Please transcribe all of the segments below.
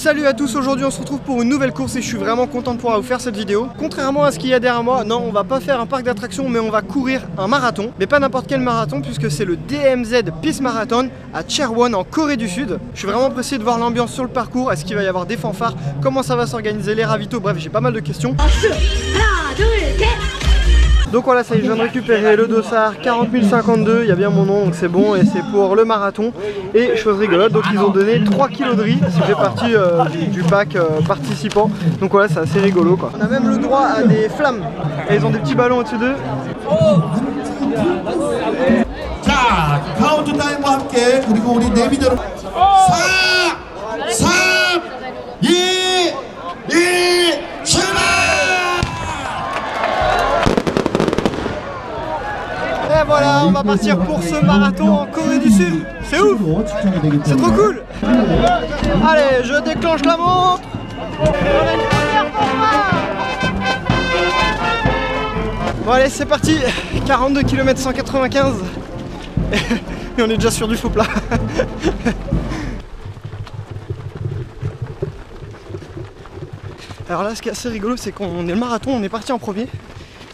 Salut à tous, aujourd'hui on se retrouve pour une nouvelle course et je suis vraiment content de pouvoir vous faire cette vidéo. Contrairement à ce qu'il y a derrière moi, non, on va pas faire un parc d'attractions mais on va courir un marathon. Mais pas n'importe quel marathon puisque c'est le DMZ Peace Marathon à Chaerwon en Corée du Sud. Je suis vraiment pressé de voir l'ambiance sur le parcours, est-ce qu'il va y avoir des fanfares, comment ça va s'organiser, les ravitaux, bref j'ai pas mal de questions. Donc voilà, ça y est, je viens de récupérer le dossard 40 052, il y a bien mon nom donc c'est bon et c'est pour le marathon. Et chose rigolote, donc ils ont donné 3 kg de riz, ça fait partie du pack participant. Donc voilà, c'est assez rigolo quoi. On a même le droit à des flammes et ils ont des petits ballons au-dessus d'eux. 자, 카운트 타임과 함께 그리고 우리 내비대로 4, 3, 2, 1, 출발! Et voilà, on va partir pour ce marathon en Corée du Sud. C'est ouf, c'est trop cool. Allez, je déclenche la montre. Bon allez, c'est parti. 42 km 195. Et on est déjà sur du faux plat. Alors là, ce qui est assez rigolo, c'est qu'on est le marathon, on est parti en premier.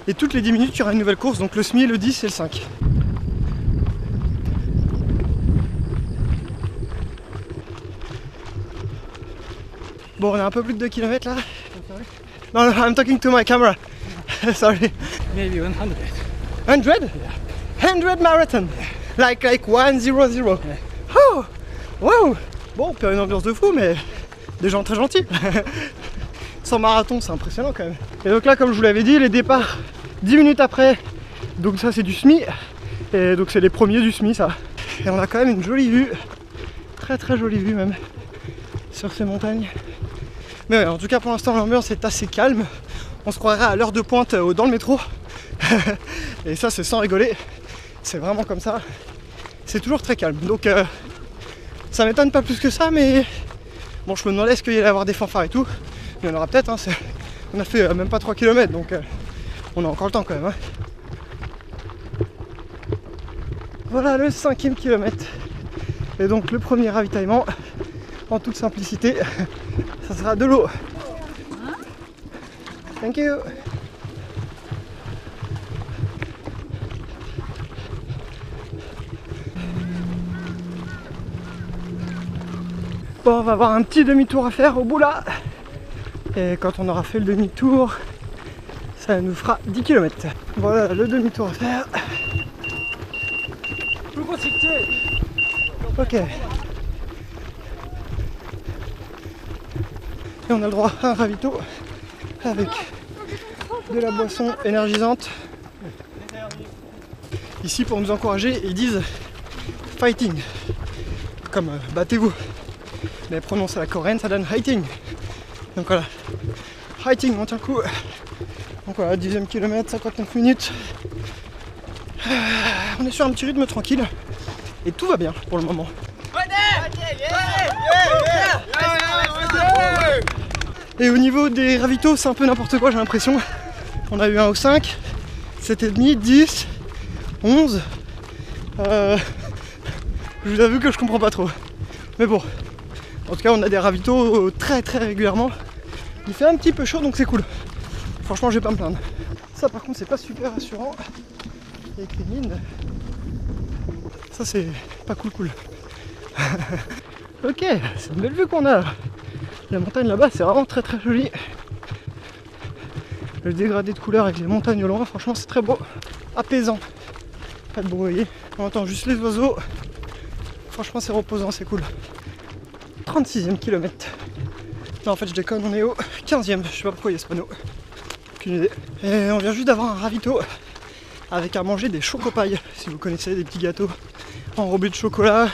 Et toutes les 10 minutes, il y aura une nouvelle course, donc le SMI, le 10 et le 5. Bon, on a un peu plus de 2 km là. Non, no, I'm talking to my camera. Sorry. Maybe 100. 100? Yeah. 100 marathon. Like 100. Yeah. Oh, wow. Bon, puis une ambiance de fou, mais des gens très gentils. Sans marathon, c'est impressionnant quand même. Et donc là, comme je vous l'avais dit, les départs 10 minutes après. Donc ça, c'est du SMI. Et donc c'est les premiers du SMI, ça. Et on a quand même une jolie vue. Très très jolie vue même. Sur ces montagnes. Mais ouais, en tout cas pour l'instant l'ambiance est assez calme. On se croirait à l'heure de pointe dans le métro. Et ça c'est sans rigoler. C'est vraiment comme ça. C'est toujours très calme. Donc ça m'étonne pas plus que ça, mais bon, je me demandais est-ce qu'il y allait avoir des fanfares et tout. Il y en aura peut-être, hein. On a fait même pas 3 km, donc on a encore le temps quand même, hein. Voilà le 5e kilomètre. Et donc le premier ravitaillement, en toute simplicité, ça sera de l'eau. Thank you. Bon, on va avoir un petit demi-tour à faire au bout là. Et quand on aura fait le demi-tour, ça nous fera 10 km. Voilà le demi-tour à faire. Ok. Et on a le droit à un ravito avec de la boisson énergisante. Ici pour nous encourager, ils disent fighting, comme battez-vous. Mais prononcé à la coréenne, ça donne fighting. Donc voilà, fighting, on tient le coup. Donc voilà, 10e kilomètre, 59 minutes. On est sur un petit rythme tranquille. Et tout va bien pour le moment. Et au niveau des ravitaux, c'est un peu n'importe quoi, j'ai l'impression. On a eu un au 5, 7,5, 10, 11. Je vous avoue que je comprends pas trop. Mais bon, en tout cas, on a des ravitaux très très régulièrement. Il fait un petit peu chaud, donc c'est cool. Franchement, je vais pas me plaindre. Ça, par contre, c'est pas super rassurant. Avec les mines. Ça, c'est pas cool. Ok, c'est une belle vue qu'on a. La montagne là-bas, c'est vraiment très très joli. Le dégradé de couleurs avec les montagnes au loin, franchement, c'est très beau. Apaisant. Pas de bruit. On entend juste les oiseaux. Franchement, c'est reposant, c'est cool. 36e kilomètre. Non, en fait, je déconne, on est au 15e. Je sais pas pourquoi il y a ce panneau. Aucune idée. Et on vient juste d'avoir un ravito avec à manger des chocopailles. Si vous connaissez, des petits gâteaux enrobés de chocolat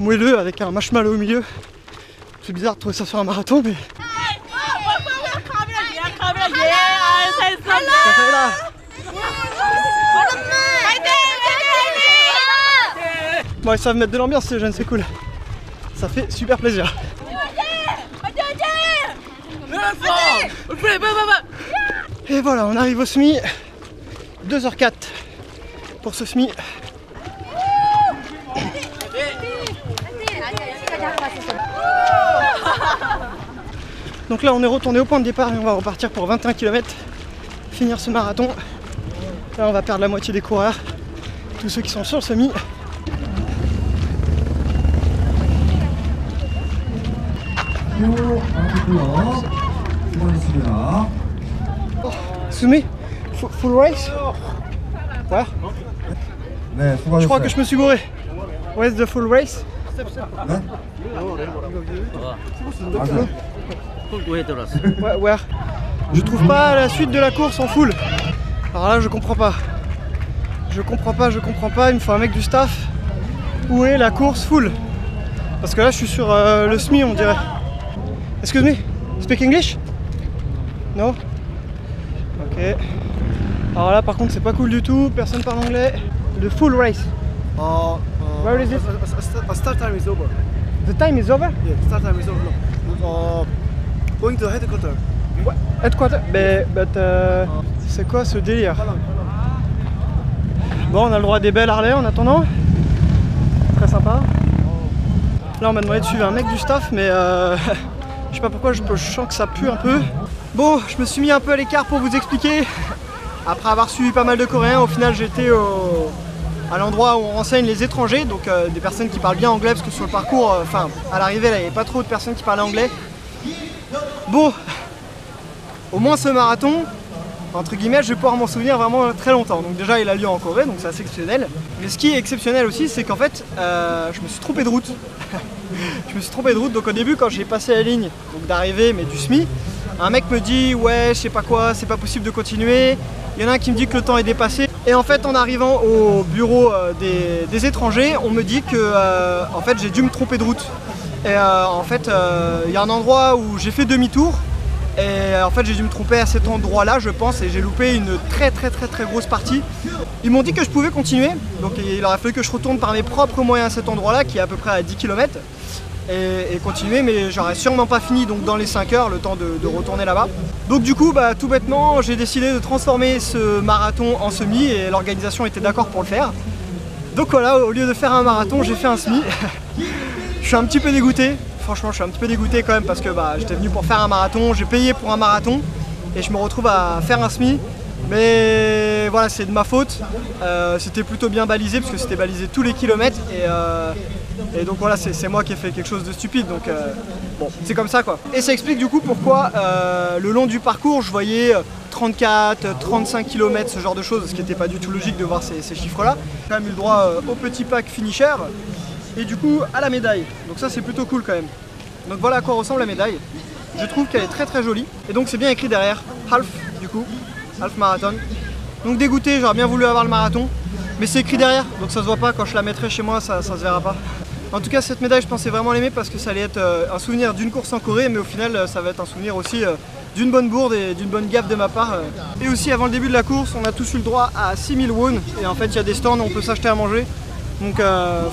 moelleux avec un marshmallow au milieu. C'est bizarre de trouver ça sur un marathon, mais... Bon, ils savent mettre de l'ambiance ces jeunes, c'est cool. Ça fait super plaisir. Et voilà, on arrive au SMI. 2h04 pour ce SMI. Donc là on est retourné au point de départ et on va repartir pour 21 km, finir ce marathon. Là on va perdre la moitié des coureurs, tous ceux qui sont sur le semi. Excuse me, full race? Ouais. Je crois que je me suis gouré. Where's the full race? Where? Je trouve pas la suite de la course en full. Alors là je comprends pas. Je comprends pas, il me faut un mec du staff. Où est la course full? Parce que là je suis sur le SMI on dirait. Excuse me, speak English? No? Ok. Alors là par contre c'est pas cool du tout, personne parle anglais. The full race. Where is it? Start time is over. The time is over? Yeah, start time is over. No. Going to headquarters. What? Headquarters? But c'est quoi ce délire? Bon, on a le droit à des belles Harley en attendant. Très sympa. Là on m'a demandé de suivre un mec du staff mais je sais pas pourquoi, je sens que ça pue un peu. Bon, je me suis mis un peu à l'écart pour vous expliquer. Après avoir suivi pas mal de Coréens, au final j'étais à l'endroit où on renseigne les étrangers, donc des personnes qui parlent bien anglais, parce que sur le parcours, à l'arrivée, là, il n'y avait pas trop de personnes qui parlaient anglais. Bon, au moins ce marathon, entre guillemets, je vais pouvoir m'en souvenir vraiment très longtemps. Donc déjà, il a lieu en Corée, donc c'est assez exceptionnel. Mais ce qui est exceptionnel aussi, c'est qu'en fait, je me suis trompé de route. Je me suis trompé de route, donc au début, quand j'ai passé la ligne d'arrivée, mais du SMI, un mec me dit, ouais, je sais pas quoi, c'est pas possible de continuer. Il y en a un qui me dit que le temps est dépassé. Et en fait, en arrivant au bureau des étrangers, on me dit que en fait, j'ai dû me tromper de route. Et en fait, il y a un endroit où j'ai fait demi-tour. Et en fait, j'ai dû me tromper à cet endroit-là, je pense, et j'ai loupé une très grosse partie. Ils m'ont dit que je pouvais continuer, donc il aurait fallu que je retourne par mes propres moyens à cet endroit-là, qui est à peu près à 10 km. Et continuer, mais j'aurais sûrement pas fini donc dans les 5 heures, le temps de retourner là-bas. Donc du coup, tout bêtement, j'ai décidé de transformer ce marathon en semi et l'organisation était d'accord pour le faire. Donc voilà, au lieu de faire un marathon, j'ai fait un semi. Je suis un petit peu dégoûté, franchement je suis un petit peu dégoûté quand même parce que j'étais venu pour faire un marathon, j'ai payé pour un marathon et je me retrouve à faire un semi. Mais voilà, c'est de ma faute, c'était plutôt bien balisé parce que c'était balisé tous les kilomètres et donc voilà, c'est moi qui ai fait quelque chose de stupide, donc bon, c'est comme ça quoi. Et ça explique du coup pourquoi le long du parcours je voyais 34, 35 km, ce genre de choses, ce qui n'était pas du tout logique de voir ces chiffres-là. J'ai quand même eu le droit au petit pack finisher et du coup à la médaille, donc ça c'est plutôt cool quand même. Donc voilà à quoi ressemble la médaille. Je trouve qu'elle est très jolie et donc c'est bien écrit derrière, half du coup. Half marathon. Donc dégoûté, j'aurais bien voulu avoir le marathon, mais c'est écrit derrière, donc ça se voit pas. Quand je la mettrai chez moi, ça se verra pas. En tout cas, cette médaille, je pensais vraiment l'aimer parce que ça allait être un souvenir d'une course en Corée, mais au final, ça va être un souvenir aussi d'une bonne bourde et d'une bonne gaffe de ma part. Et aussi, avant le début de la course, on a tous eu le droit à 6000 won, et en fait, il y a des stands où on peut s'acheter à manger. Donc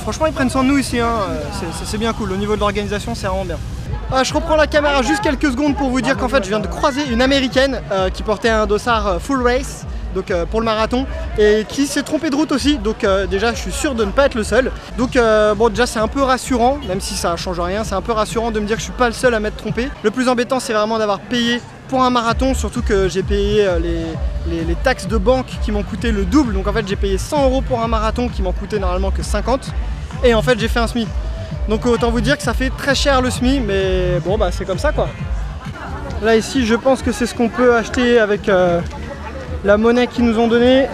franchement, ils prennent soin de nous ici, hein. C'est bien cool. Au niveau de l'organisation, c'est vraiment bien. Je reprends la caméra juste quelques secondes pour vous dire qu'en fait je viens de croiser une américaine qui portait un dossard full race, donc pour le marathon, et qui s'est trompée de route aussi, donc déjà je suis sûr de ne pas être le seul. Donc bon, déjà c'est un peu rassurant, même si ça change rien, c'est un peu rassurant de me dire que je suis pas le seul à m'être trompé. Le plus embêtant c'est vraiment d'avoir payé pour un marathon, surtout que j'ai payé les taxes de banque qui m'ont coûté le double, donc en fait j'ai payé 100 € pour un marathon qui m'en coûtait normalement que 50, et en fait j'ai fait un SMI. Donc autant vous dire que ça fait très cher le SMI, mais bon c'est comme ça quoi. Là ici je pense que c'est ce qu'on peut acheter avec la monnaie qu'ils nous ont donnée.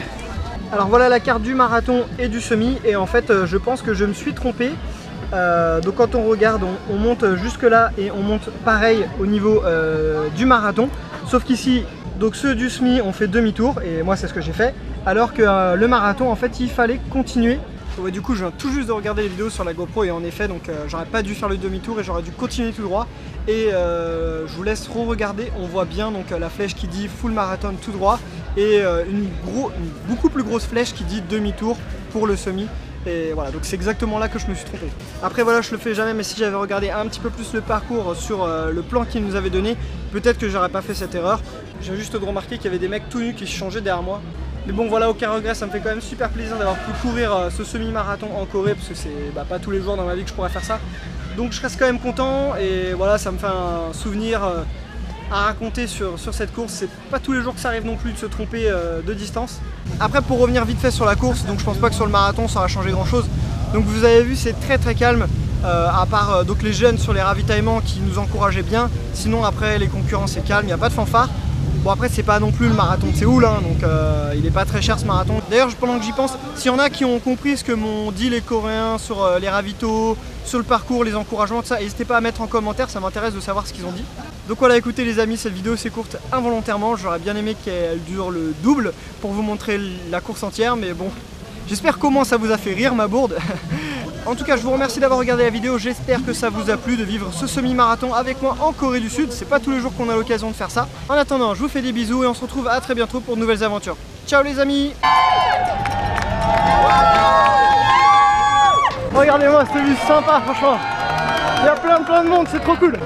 Alors voilà la carte du marathon et du semi, et en fait je pense que je me suis trompé. Donc quand on regarde, on monte jusque là et on monte pareil au niveau du marathon, sauf qu'ici donc ceux du semi ont fait demi-tour et moi c'est ce que j'ai fait, alors que le marathon en fait il fallait continuer. Ouais, du coup je viens tout juste de regarder les vidéos sur la GoPro et en effet donc j'aurais pas dû faire le demi-tour et j'aurais dû continuer tout droit, et je vous laisse re-regarder, on voit bien donc la flèche qui dit full marathon tout droit et une beaucoup plus grosse flèche qui dit demi-tour pour le semi. Et voilà, donc c'est exactement là que je me suis trompé. Après voilà, je le fais jamais, mais si j'avais regardé un petit peu plus le parcours sur le plan qu'ils nous avaient donné, peut-être que j'aurais pas fait cette erreur. J'ai juste remarqué qu'il y avait des mecs tout nus qui se changeaient derrière moi. Mais bon voilà, aucun regret, ça me fait quand même super plaisir d'avoir pu courir ce semi-marathon en Corée, parce que c'est pas tous les jours dans ma vie que je pourrais faire ça. Donc je reste quand même content, et voilà, ça me fait un souvenir à raconter sur cette course. C'est pas tous les jours que ça arrive non plus de se tromper de distance. Après, pour revenir vite fait sur la course, donc je pense pas que sur le marathon ça va changer grand chose. Donc vous avez vu, c'est très calme, à part donc les jeunes sur les ravitaillements qui nous encourageaient bien. Sinon après les concurrents c'est calme, il n'y a pas de fanfare. Bon après c'est pas non plus le marathon de Séoul, hein, donc il est pas très cher ce marathon. D'ailleurs pendant que j'y pense, s'il y en a qui ont compris ce que m'ont dit les Coréens sur les ravitaux, sur le parcours, les encouragements, tout ça, n'hésitez pas à mettre en commentaire, ça m'intéresse de savoir ce qu'ils ont dit. Donc voilà, écoutez les amis, cette vidéo c'est courte involontairement, j'aurais bien aimé qu'elle dure le double pour vous montrer la course entière, mais bon, j'espère comment ça vous a fait rire ma bourde. En tout cas, je vous remercie d'avoir regardé la vidéo, j'espère que ça vous a plu de vivre ce semi-marathon avec moi en Corée du Sud. C'est pas tous les jours qu'on a l'occasion de faire ça. En attendant, je vous fais des bisous et on se retrouve à très bientôt pour de nouvelles aventures. Ciao les amis! Regardez-moi cette vue sympa, franchement. Il y a plein de monde, c'est trop cool.